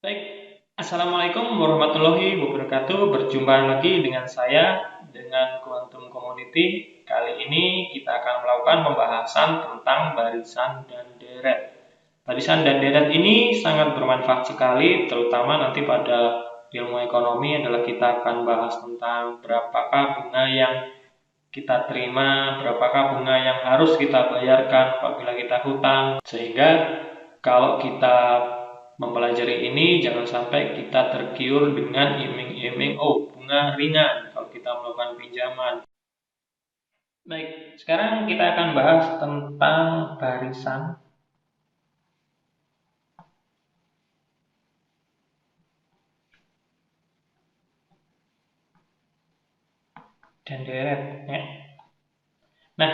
Baik, Assalamualaikum warahmatullahi wabarakatuh. Berjumpa lagi dengan saya dengan Quantum Community. Kali ini kita akan melakukan pembahasan tentang barisan dan deret. Barisan dan deret ini sangat bermanfaat sekali, terutama nanti pada ilmu ekonomi adalah kita akan bahas tentang berapakah bunga yang kita terima, berapakah bunga yang harus kita bayarkan apabila kita hutang, sehingga kalau kita mempelajari ini jangan sampai kita tergiur dengan iming-iming bunga ringan kalau kita melakukan pinjaman. Baik, sekarang kita akan bahas tentang barisan dan deret ya. Nah,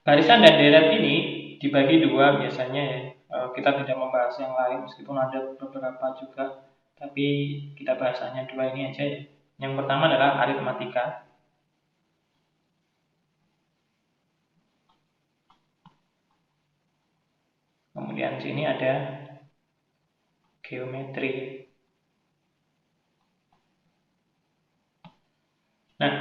barisan dan deret ini dibagi dua biasanya ya. Kita tidak membahas yang lain meskipun ada beberapa juga, tapi kita bahas hanya dua ini aja ya. Yang pertama adalah aritmatika. Kemudian sini ada geometri. Nah,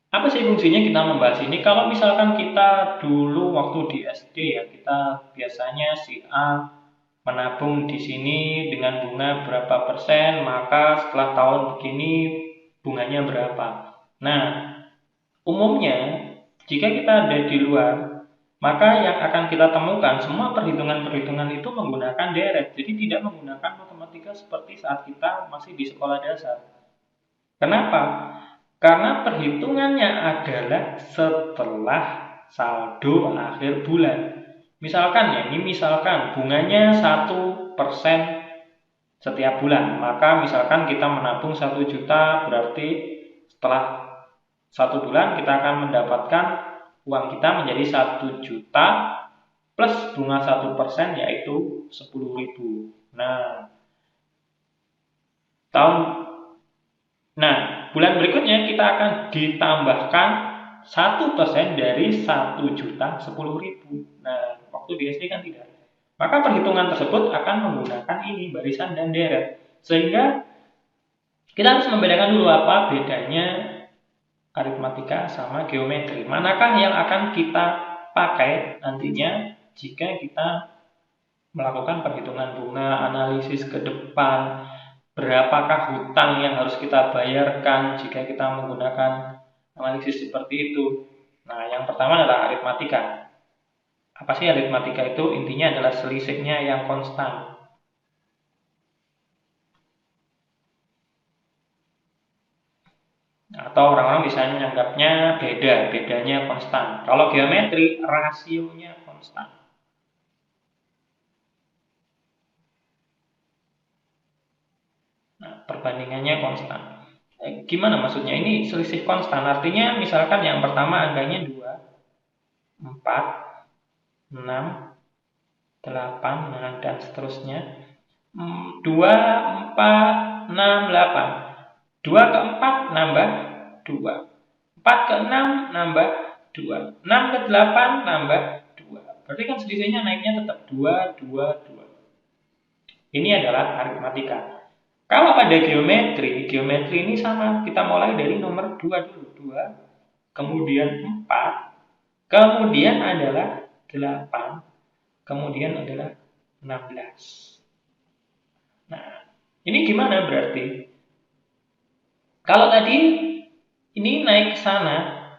apa sih fungsinya kita membahas ini? Kalau misalkan kita dulu waktu di SD ya, kita biasanya si A menabung di sini dengan bunga berapa persen, maka setelah tahun begini bunganya berapa. Nah, umumnya jika kita ada di luar, maka yang akan kita temukan semua perhitungan-perhitungan itu menggunakan deret. Jadi tidak menggunakan matematika seperti saat kita masih di sekolah dasar. Kenapa? Karena perhitungannya adalah setelah saldo akhir bulan. Misalkan ya, ini misalkan bunganya 1% setiap bulan. Maka misalkan kita menabung 1 juta, berarti setelah 1 bulan kita akan mendapatkan uang kita menjadi 1 juta plus bunga 1% yaitu 10.000. Bulan berikutnya kita akan ditambahkan 1% dari 1.010.000. Nah, waktu di SD kan tidak. Maka perhitungan tersebut akan menggunakan ini barisan dan deret. Sehingga kita harus membedakan dulu apa bedanya aritmatika sama geometri. Manakah yang akan kita pakai nantinya jika kita melakukan perhitungan bunga, analisis ke depan, berapakah hutang yang harus kita bayarkan jika kita menggunakan analisis seperti itu. Nah, yang pertama adalah aritmatika. Apa sih aritmatika itu? Intinya adalah selisihnya yang konstan. Atau orang-orang bisa menganggapnya bedanya konstan. Kalau geometri, rasionya konstan. Nah, perbandingannya konstan. Gimana maksudnya? Ini selisih konstan. Artinya misalkan yang pertama angkanya 2, 4, 6, 8, dan seterusnya. 2, 4, 6, 8. 2 ke 4 nambah 2. 4 ke 6 nambah 2. 6 ke 8 nambah 2. Berarti kan selisihnya naiknya tetap 2, 2, 2. Ini adalah aritmatika. Kalau pada geometri ini sama. Kita mulai dari nomor 2 dulu. 2, kemudian 4, kemudian adalah 8, kemudian adalah 16. Nah, ini gimana berarti? Kalau tadi ini naik ke sana,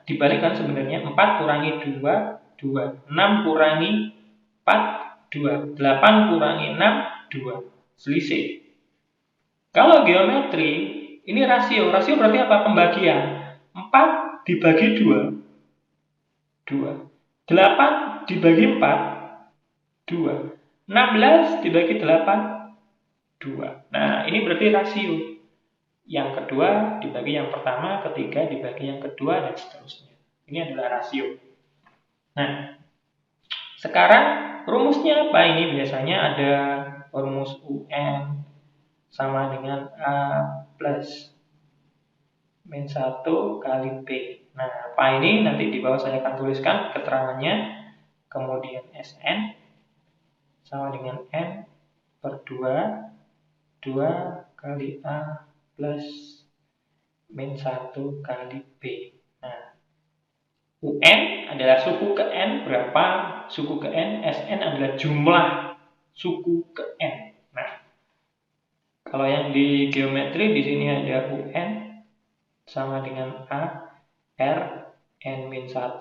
dibalikkan sebenarnya 4 kurangi 2, 2. 6 kurangi 4, 2. 8 kurangi 6, 2. Selisih. Kalau geometri, ini rasio. Rasio berarti apa? Pembagian. 4 dibagi 2, 2. 8 dibagi 4, 2. 16 dibagi 8, 2. Nah, ini berarti rasio. Yang kedua dibagi yang pertama, ketiga dibagi yang kedua, dan seterusnya. Ini adalah rasio. Nah, sekarang rumusnya apa? Ini biasanya ada rumus UN sama dengan A plus min 1 kali B. Nah, apa ini? Nanti di bawah saya akan tuliskan keterangannya. Kemudian SN sama dengan N per 2 2 kali A plus min 1 kali B. Nah, UN adalah suku ke N berapa? Suku ke N, Sn adalah jumlah suku ke N. Nah, kalau yang di geometri di sini ada UN sama dengan A, R, N min 1,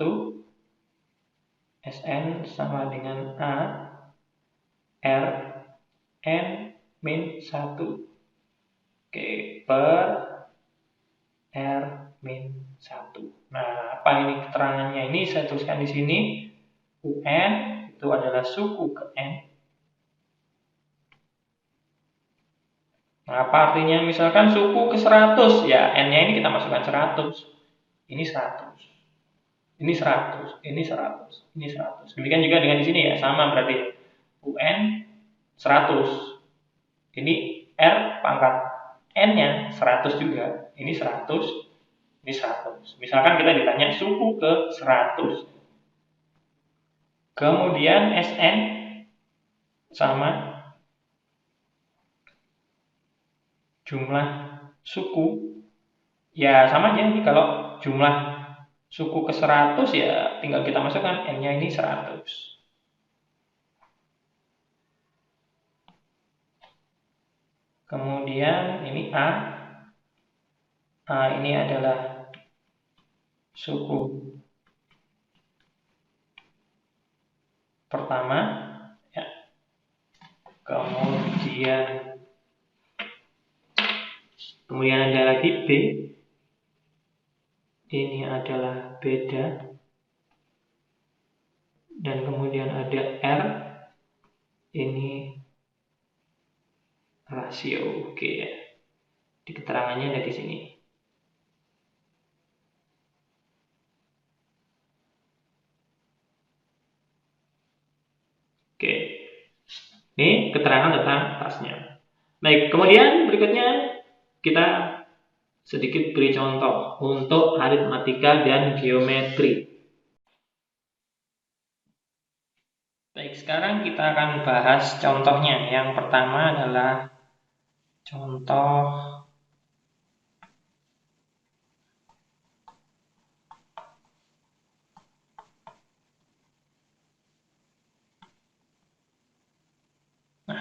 Sn sama dengan A, R, N min 1. Oke, per R min 1. Nah, apa ini keterangannya? Ini saya tuliskan di sini. UN itu adalah suku ke N. Nah, apa artinya? Misalkan suku ke 100, ya N-nya ini kita masukkan 100. Ini 100. Ini 100, ini 100, ini 100. Demikian juga dengan di sini ya, sama berarti. UN 100. Ini R pangkat N-nya 100 juga. Ini 100, ini 100. Misalkan kita ditanya suku ke 100. Kemudian Sn sama jumlah suku. Ya sama aja nih, kalau jumlah suku ke 100 ya tinggal kita masukkan N-nya ini 100. Kemudian ini A. A ini adalah suku pertama ya. Kemudian ada lagi B. Ini adalah beda. Dan kemudian ada R. Ini rasio. Oke ya. Di keterangannya ada di sini. Oke. Ini keterangan tentang tasnya. Baik, kemudian berikutnya kita sedikit beri contoh untuk aritmatika dan geometri. Baik, sekarang kita akan bahas contohnya. Yang pertama adalah contoh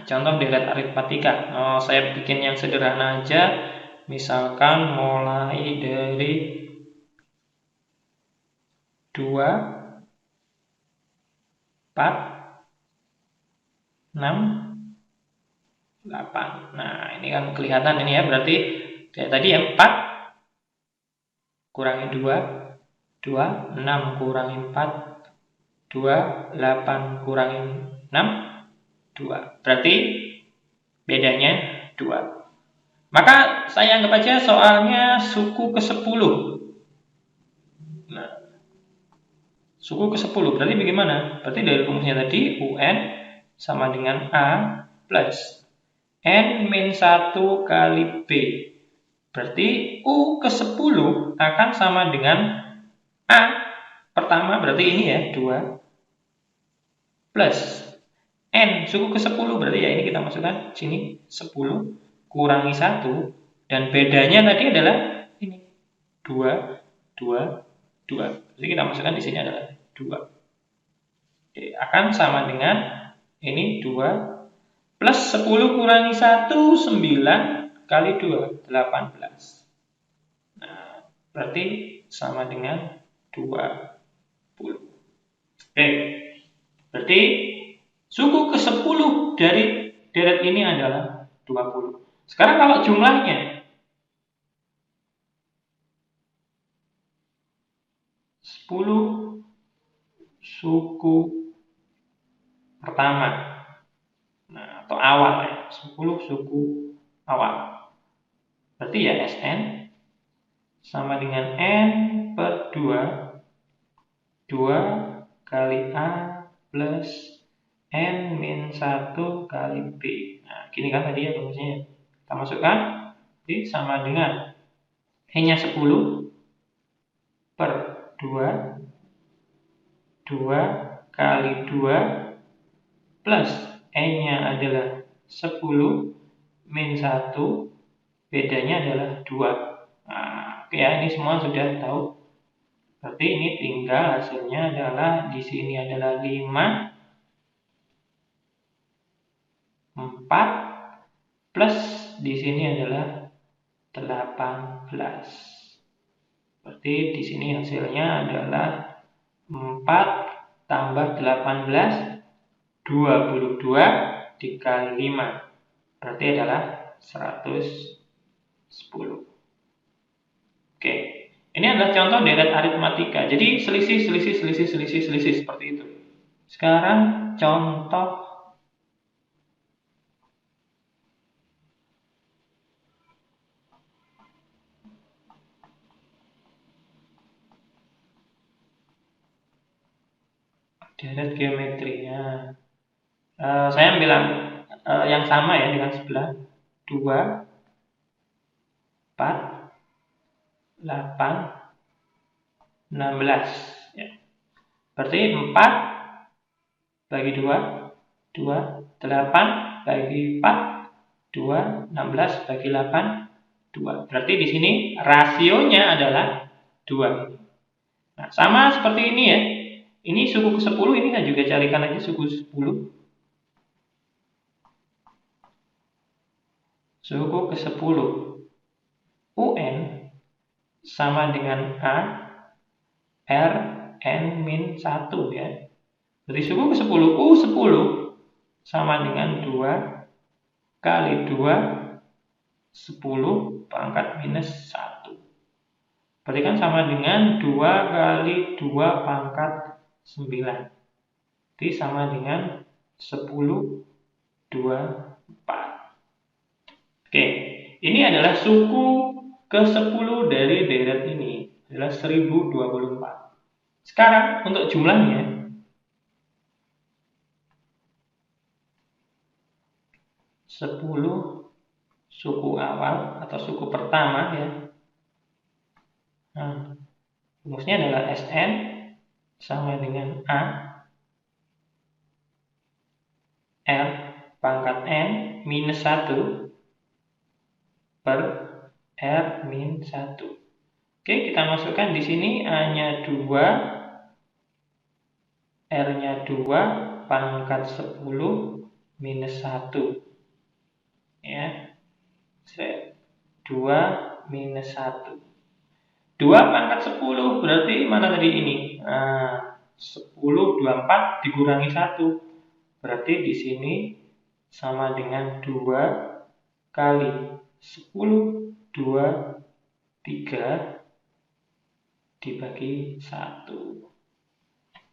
contoh deret aritmatika. Saya bikin yang sederhana aja. Misalkan mulai dari 2, 4, 6, 8. Nah, ini kan kelihatan ini ya, berarti kayak tadi ya, 4 kurangi 2, 6 kurangi 4, 8 kurangi 6, 2. Berarti bedanya 2. Maka saya anggap aja soalnya suku ke-10. Nah, suku ke-10 berarti bagaimana? Berarti dari rumusnya tadi UN sama dengan A plus N min 1 kali B. Berarti U ke-10 akan sama dengan A pertama, berarti ini ya 2 plus N suku ke-10 berarti ya ini kita masukkan sini 10 kurangi 1 dan bedanya tadi adalah ini 2 2 2. Jadi kita masukkan di sini adalah 2. Oke, akan sama dengan ini 2 plus 10 kurangi 1 9 kali 2 18. Nah, berarti sama dengan 20. Oke. Berarti suku ke-10 dari deret ini adalah 20. Sekarang kalau jumlahnya 10 suku pertama. Nah, atau awal ya, 10 suku awal. Berarti ya Sn sama dengan N per 2. 2 kali A plus N min 1 kali B. Nah, gini kan tadi ya rumusnya. Kita masukkan. Jadi sama dengan N-nya 10 per 2. 2 kali 2 plus N-nya adalah 10 min 1, bedanya adalah 2. Nah, oke ya, ini semua sudah tahu. Berarti ini tinggal hasilnya adalah di sini adalah 5, 4, plus di sini adalah 18. Berarti di sini hasilnya adalah 4 tambah 18, 22 dikali 5. Berarti adalah 110. Oke. Ini adalah contoh deret aritmatika. Jadi selisih seperti itu. Sekarang contoh deret geometrinya. Saya ambil yang sama ya dengan sebelah. 2, 4, 8, 16. Ya. Berarti 4 bagi 2, 2, 8 bagi 4, 2, 16 bagi 8, 2. Berarti di sini rasionya adalah 2. Nah, sama seperti ini ya. Ini suku ke-10, ini saya juga carikan aja suku 10. Suku ke-10. UN sama dengan A, R, N min 1 ya. Jadi suku ke-10, U10 sama dengan 2 kali 2, 10 pangkat minus 1. Berarti kan sama dengan 2 kali 2 pangkat 9. Jadi sama dengan 10, 2, 4. Oke, ini adalah suku ke-10 dari deret ini adalah 1024. Sekarang untuk jumlahnya 10 suku awal atau suku pertama ya. Nah, rumusnya adalah Sn sama dengan A R pangkat N minus 1 per R min 1. Oke, kita masukkan di sini A-nya 2, R-nya 2, pangkat 10 minus 1. Ya. 2 minus 1. 2 pangkat 10, berarti mana tadi ini? Nah, 10, 24 dikurangi 1. Berarti di sini sama dengan 2 kali 10, 2, 3 dibagi 1.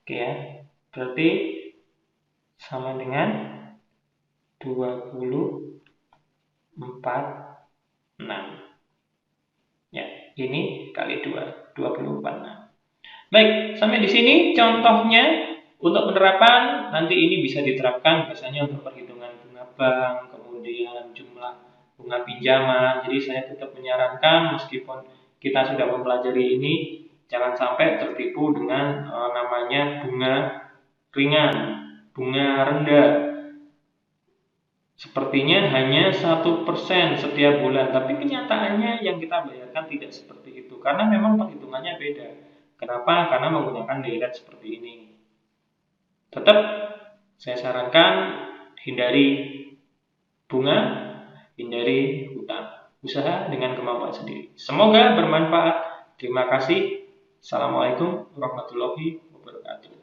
Oke ya, berarti sama dengan 24/6. Ya, ini kali 2, 24/6. Baik, sampai di sini contohnya. Untuk penerapan, nanti ini bisa diterapkan biasanya untuk perhitungan bunga bank, kemudian jumlah bunga pinjaman. Jadi saya tetap menyarankan meskipun kita sudah mempelajari ini, jangan sampai tertipu dengan namanya bunga ringan, bunga rendah. Sepertinya hanya 1% setiap bulan, tapi kenyataannya yang kita bayarkan tidak seperti itu, karena memang perhitungannya beda. Kenapa? Karena menggunakan deret seperti ini. Tetap saya sarankan hindari bunga, hindari hutang. Usaha dengan kemampuan sendiri. Semoga bermanfaat. Terima kasih. Assalamualaikum warahmatullahi wabarakatuh.